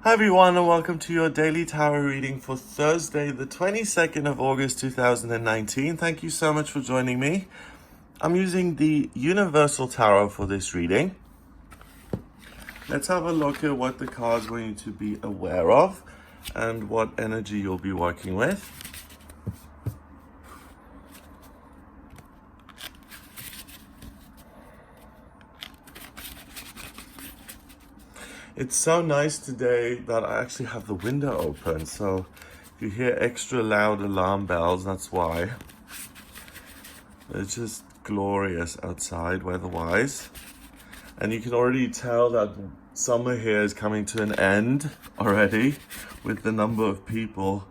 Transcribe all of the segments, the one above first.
Hi everyone, and welcome to your daily tarot reading for Thursday, the 22nd of August 2019. Thank you so much for joining me. I'm using the Universal Tarot for this reading. Let's have a look at what the cards want you to be aware of and what energy you'll be working with. It's so nice today that I actually have the window open, so if you hear extra loud alarm bells, that's why. It's just glorious outside weather-wise. And you can already tell that summer here is coming to an end already with the number of people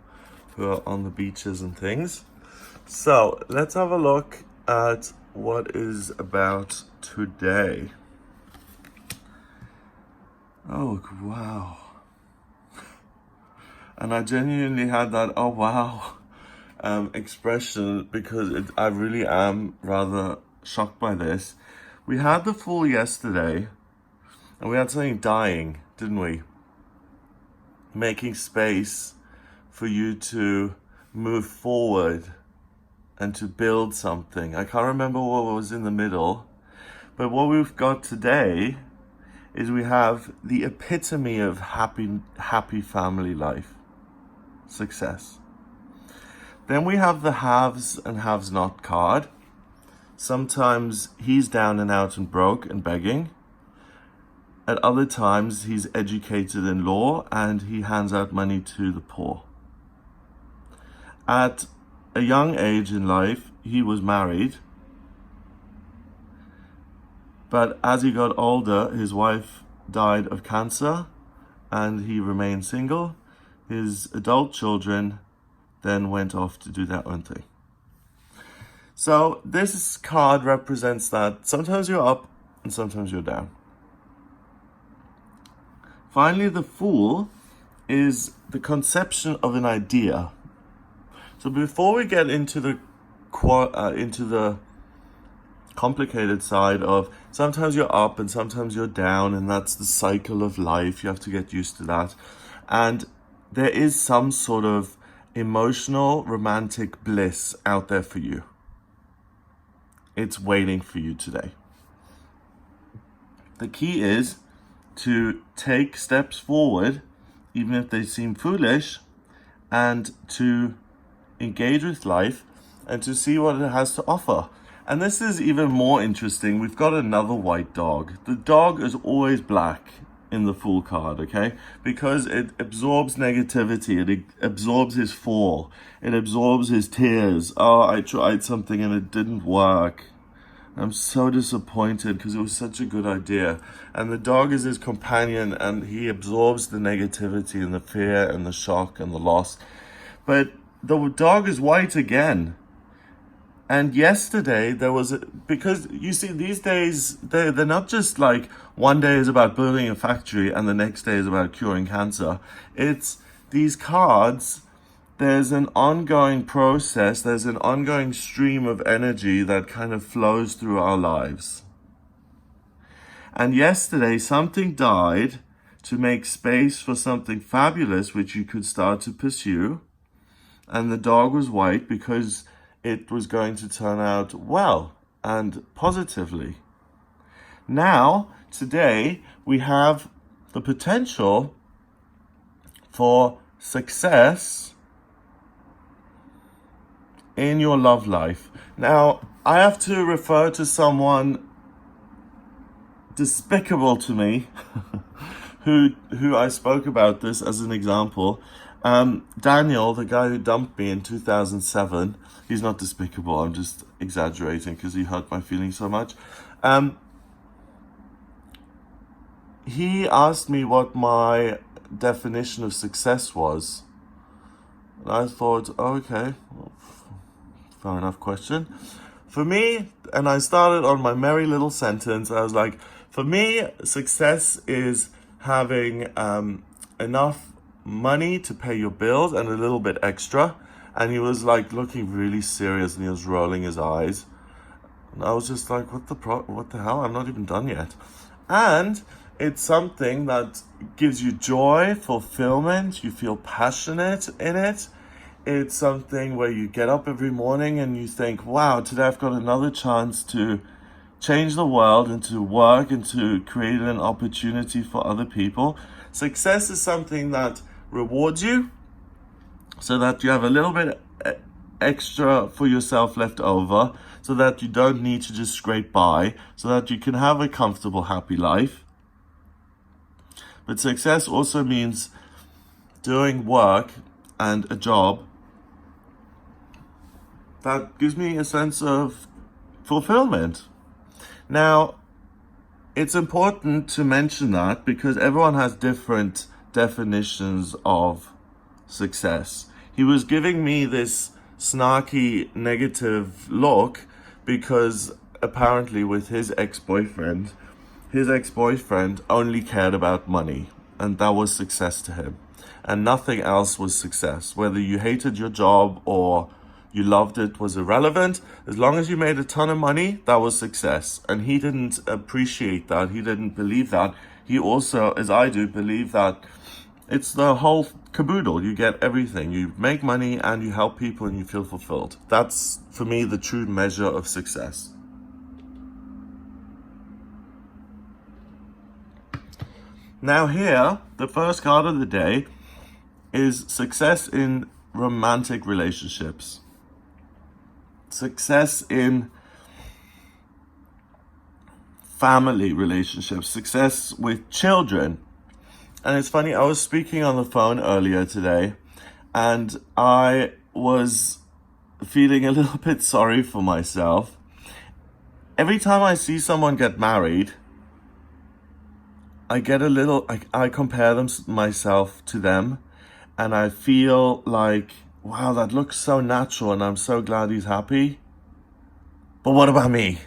who are on the beaches and things. So let's have a look at what is about today. Oh, wow. And I genuinely had that, oh, wow, expression because I really am rather shocked by this. We had the Fool yesterday, and we had something dying, didn't we? Making space for you to move forward and to build something. I can't remember what was in the middle, but what we've got today is we have the epitome of happy family life, success. Then we have the haves and haves not card. Sometimes he's down and out and broke and begging. At other times he's educated in law and he hands out money to the poor. At a young age in life, he was married. But as he got older, his wife died of cancer and he remained single. His adult children then went off to do their own thing. So this card represents that sometimes you're up and sometimes you're down. Finally, the Fool is the conception of an idea. So before we get into the complicated side of sometimes you're up and sometimes you're down, and that's the cycle of life. You have to get used to that. And there is some sort of emotional, romantic bliss out there for you. It's waiting for you today. The key is to take steps forward, even if they seem foolish, and to engage with life and to see what it has to offer. And this is even more interesting. We've got another white dog. The dog is always black in the Fool card, okay? Because it absorbs negativity. It absorbs his fall. It absorbs his tears. Oh, I tried something and it didn't work. I'm so disappointed because it was such a good idea. And the dog is his companion and he absorbs the negativity and the fear and the shock and the loss. But the dog is white again. And yesterday there was, because you see these days, they're not just like one day is about building a factory and the next day is about curing cancer. It's these cards, there's an ongoing process, there's an ongoing stream of energy that kind of flows through our lives. And yesterday something died to make space for something fabulous which you could start to pursue. And the dog was white because it was going to turn out well and positively. Now, today, we have the potential for success in your love life. Now, I have to refer to someone despicable to me who I spoke about this as an example. Daniel, the guy who dumped me in 2007, he's not despicable, I'm just exaggerating because he hurt my feelings so much. He asked me what my definition of success was. And I thought, oh, okay, well, fair enough question. For me, and I started on my merry little sentence, I was like, for me, success is having enough money to pay your bills and a little bit extra. And he was like looking really serious and he was rolling his eyes. And I was just like, what the hell? I'm not even done yet. And It's something that gives you joy, fulfillment, you feel passionate in it. It's something where you get up every morning and you think, wow, today I've got another chance to change the world and to work and to create an opportunity for other people. Success is something that rewards you so that you have a little bit extra for yourself left over, so that you don't need to just scrape by, so that you can have a comfortable, happy life. But success also means doing work and a job that gives me a sense of fulfillment. Now, it's important to mention that because everyone has different definitions of success. He was giving me this snarky, negative look because apparently with his ex-boyfriend only cared about money, and that was success to him. And nothing else was success. Whether you hated your job or you loved it was irrelevant. As long as you made a ton of money, that was success. And he didn't appreciate that. He didn't believe that. He also, as I do, believe that it's the whole caboodle. You get everything. You make money and you help people and you feel fulfilled. That's, for me, the true measure of success. Now here, the first card of the day is success in romantic relationships. Success in family relationships. Success with children. And it's funny, I was speaking on the phone earlier today and I was feeling a little bit sorry for myself. Every time I see someone get married, I get a little, I compare myself to them, and I feel like, wow, that looks so natural and I'm so glad he's happy. But what about me?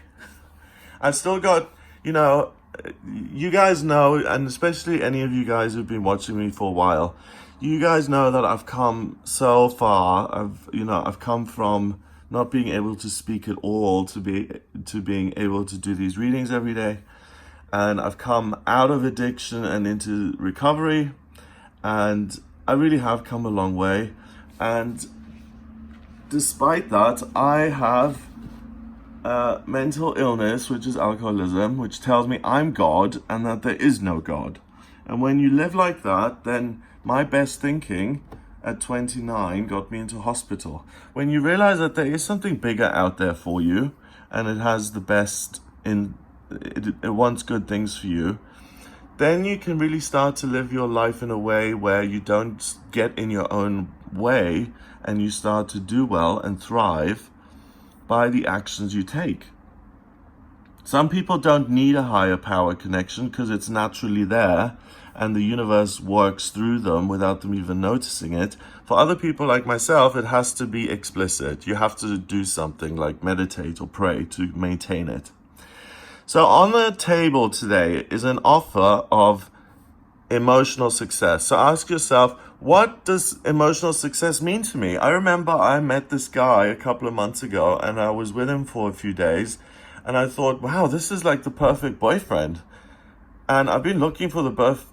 I've still got, you guys know, and especially any of you guys who've been watching me for a while, you guys know that I've come so far. I've come from not being able to speak at all to being able to do these readings every day. And I've come out of addiction and into recovery, and I really have come a long way. And despite that, I have mental illness, which is alcoholism, which tells me I'm God and that there is no God. And when you live like that, then my best thinking at 29 got me into hospital. When you realize that there is something bigger out there for you, and it has the best it wants good things for you, then you can really start to live your life in a way where you don't get in your own way and you start to do well and thrive by the actions you take. Some people don't need a higher power connection because it's naturally there and the universe works through them without them even noticing it. For other people like myself, it has to be explicit. You have to do something like meditate or pray to maintain it. So on the table today is an offer of emotional success. So ask yourself, what does emotional success mean to me? I remember I met this guy a couple of months ago and I was with him for a few days and I thought, wow, this is like the perfect boyfriend. And I've been looking for the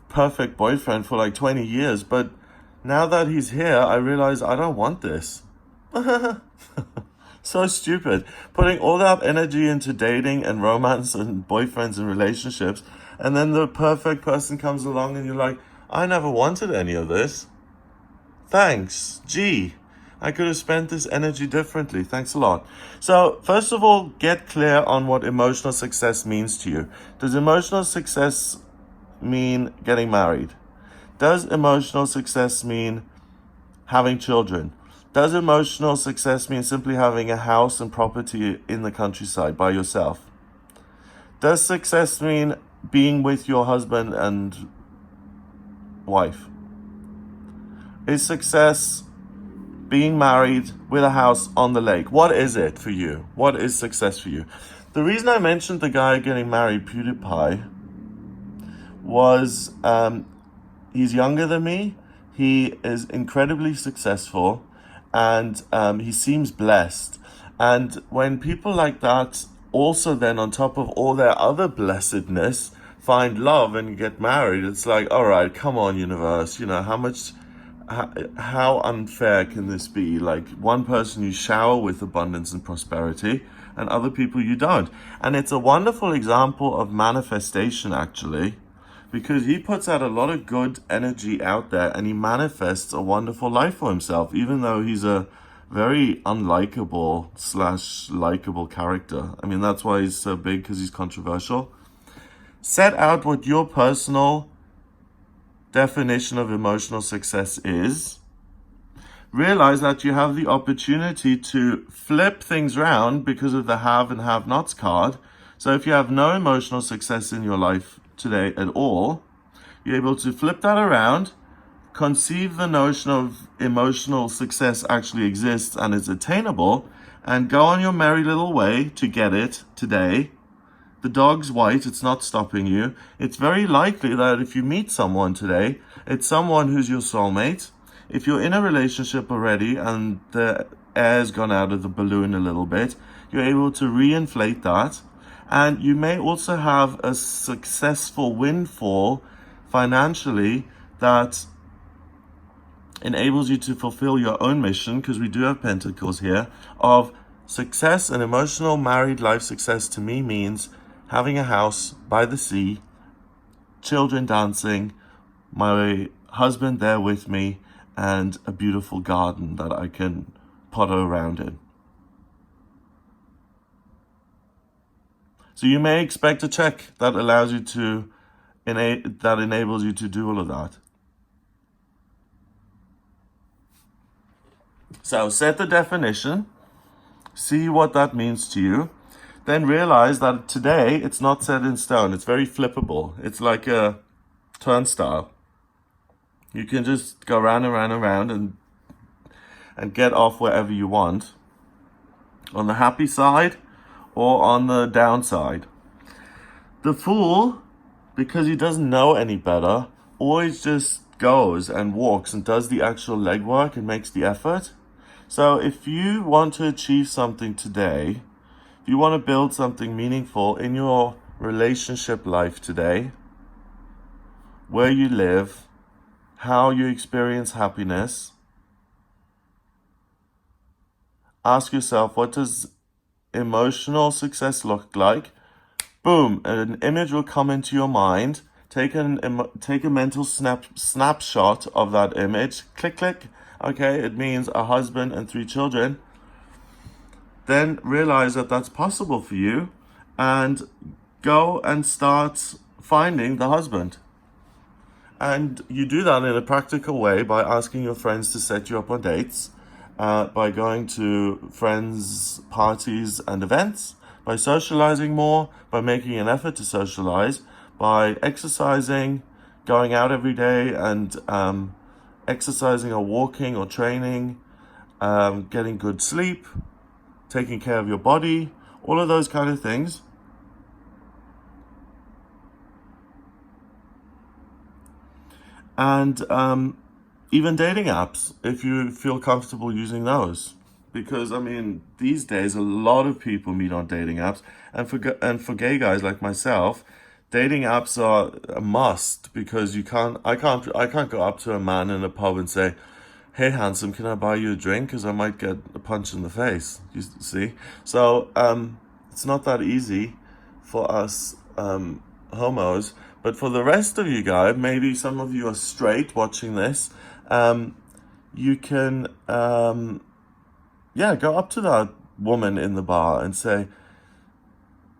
perfect boyfriend for like 20 years, but now that he's here, I realize I don't want this. So stupid. Putting all that energy into dating and romance and boyfriends and relationships, and then the perfect person comes along and you're like, I never wanted any of this. Thanks. Gee, I could have spent this energy differently. Thanks a lot. So first of all, get clear on what emotional success means to you. Does emotional success mean getting married? Does emotional success mean having children? Does emotional success mean simply having a house and property in the countryside by yourself? Does success mean being with your husband and wife? Is success being married with a house on the lake? What is it for you? What is success for you? The reason I mentioned the guy getting married, PewDiePie, was he's younger than me. He is incredibly successful. And he seems blessed. And when people like that also then on top of all their other blessedness find love and get married, it's like, all right, come on, universe, how unfair can this be? Like, one person you shower with abundance and prosperity, and other people you don't. And it's a wonderful example of manifestation, actually, because he puts out a lot of good energy out there and he manifests a wonderful life for himself, even though he's a very unlikable / likable character. I mean, that's why he's so big, because he's controversial. Set out what your personal definition of emotional success is. Realize that you have the opportunity to flip things around because of the have and have nots card. So if you have no emotional success in your life today at all, you're able to flip that around, conceive the notion of emotional success actually exists and is attainable, and go on your merry little way to get it today. The dog's white, it's not stopping you. It's very likely that if you meet someone today, it's someone who's your soulmate. If you're in a relationship already and the air's gone out of the balloon a little bit, you're able to reinflate that. And you may also have a successful windfall financially that enables you to fulfill your own mission, because we do have pentacles here, of success. And emotional married life success to me means having a house by the sea, children dancing, my husband there with me, and a beautiful garden that I can potter around in. So you may expect a check that allows you to, that enables you to do all of that. So set the definition, see what that means to you, then realize that today it's not set in stone. It's very flippable. It's like a turnstile. You can just go round and round and round and get off wherever you want, on the happy side or on the downside. The fool, because he doesn't know any better, always just goes and walks and does the actual legwork and makes the effort. So if you want to achieve something today, if you want to build something meaningful in your relationship life today, where you live, how you experience happiness, ask yourself, what does emotional success look like? Boom, an image will come into your mind. Take a mental snapshot of that image. Click, click. Okay, it means a husband and 3 children. Then realize that that's possible for you, and go and start finding the husband. And you do that in a practical way by asking your friends to set you up on dates, by going to friends' parties and events, by socializing more, by making an effort to socialize, by exercising, going out every day and exercising or walking or training, getting good sleep, taking care of your body, all of those kind of things. And even dating apps, if you feel comfortable using those. Because, I mean, these days, a lot of people meet on dating apps. And for gay guys like myself, dating apps are a must, because I can't go up to a man in a pub and say, hey, handsome, can I buy you a drink? Because I might get a punch in the face, you see? So it's not that easy for us homos. But for the rest of you guys, maybe some of you are straight watching this, you can, go up to that woman in the bar and say,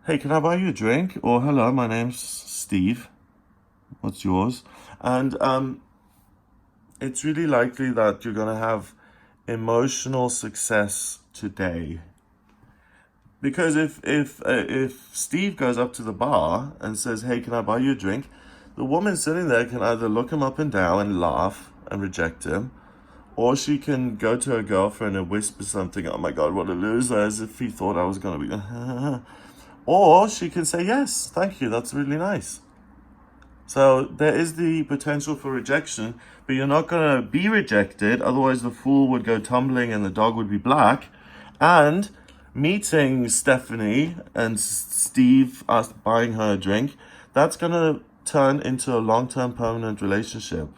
hey, can I buy you a drink? Or, hello, my name's Steve. What's yours? And it's really likely that you're going to have emotional success today. Because if Steve goes up to the bar and says, hey, can I buy you a drink? The woman sitting there can either look him up and down and laugh and reject him, or she can go to her girlfriend and whisper something, oh my God, what a loser, as if he thought I was going to be... Or she can say, yes, thank you, that's really nice. So there is the potential for rejection, but you're not going to be rejected. Otherwise, the fool would go tumbling and the dog would be black. And meeting Stephanie and Steve buying her a drink, that's going to turn into a long-term permanent relationship.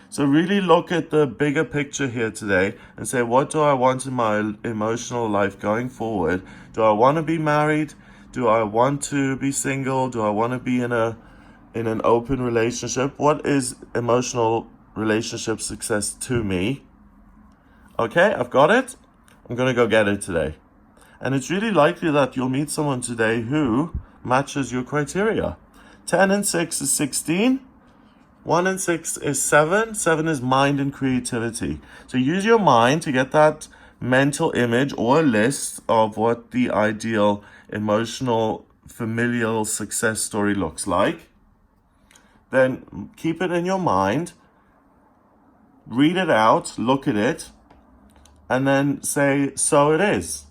So really look at the bigger picture here today and say, what do I want in my emotional life going forward? Do I want to be married? Do I want to be single? Do I want to be in an open relationship? What is emotional relationship success to me? Okay, I've got it. I'm going to go get it today. And it's really likely that you'll meet someone today who matches your criteria. 10 and 6 is 16. 1 and 6 is 7. 7 is mind and creativity. So use your mind to get that mental image or a list of what the ideal emotional familial success story looks like. Then keep it in your mind, read it out, look at it, and then say, so it is.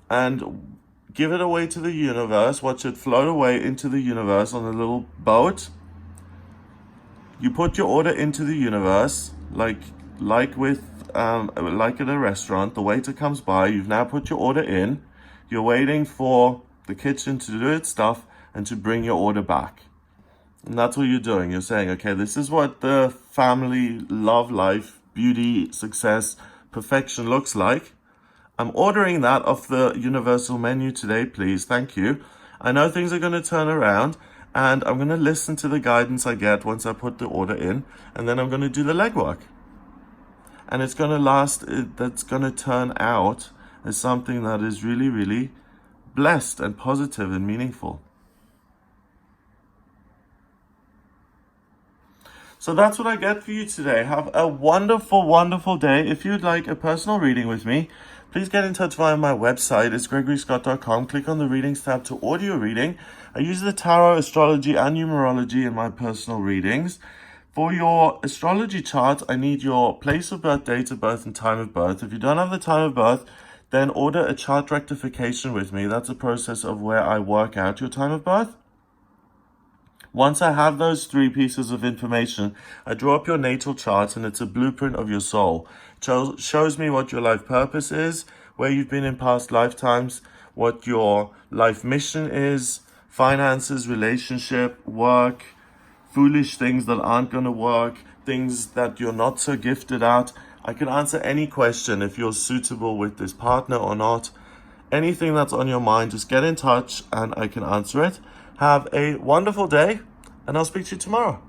And give it away to the universe. Watch it float away into the universe on a little boat. You put your order into the universe, like at a restaurant. The waiter comes by. You've now put your order in. You're waiting for the kitchen to do its stuff and to bring your order back. And that's what you're doing. You're saying, okay, this is what the family, love, life, beauty, success, perfection looks like. I'm ordering that off the universal menu today, please. Thank you. I know things are going to turn around. And I'm going to listen to the guidance I get once I put the order in. And then I'm going to do the legwork. And it's going to that's going to turn out as something that is really, really blessed and positive and meaningful. So that's what I get for you today. Have a wonderful, wonderful day. If you'd like a personal reading with me, please get in touch via my website. It's gregoryscott.com. Click on the readings tab to order your reading. I use the tarot, astrology, and numerology in my personal readings. For your astrology chart, I need your place of birth, date of birth, and time of birth. If you don't have the time of birth, then order a chart rectification with me. That's a process of where I work out your time of birth. Once I have those 3 pieces of information, I draw up your natal chart, and it's a blueprint of your soul. It shows me what your life purpose is, where you've been in past lifetimes, what your life mission is, finances, relationship, work, foolish things that aren't going to work, things that you're not so gifted at. I can answer any question if you're suitable with this partner or not. Anything that's on your mind, just get in touch and I can answer it. Have a wonderful day, and I'll speak to you tomorrow.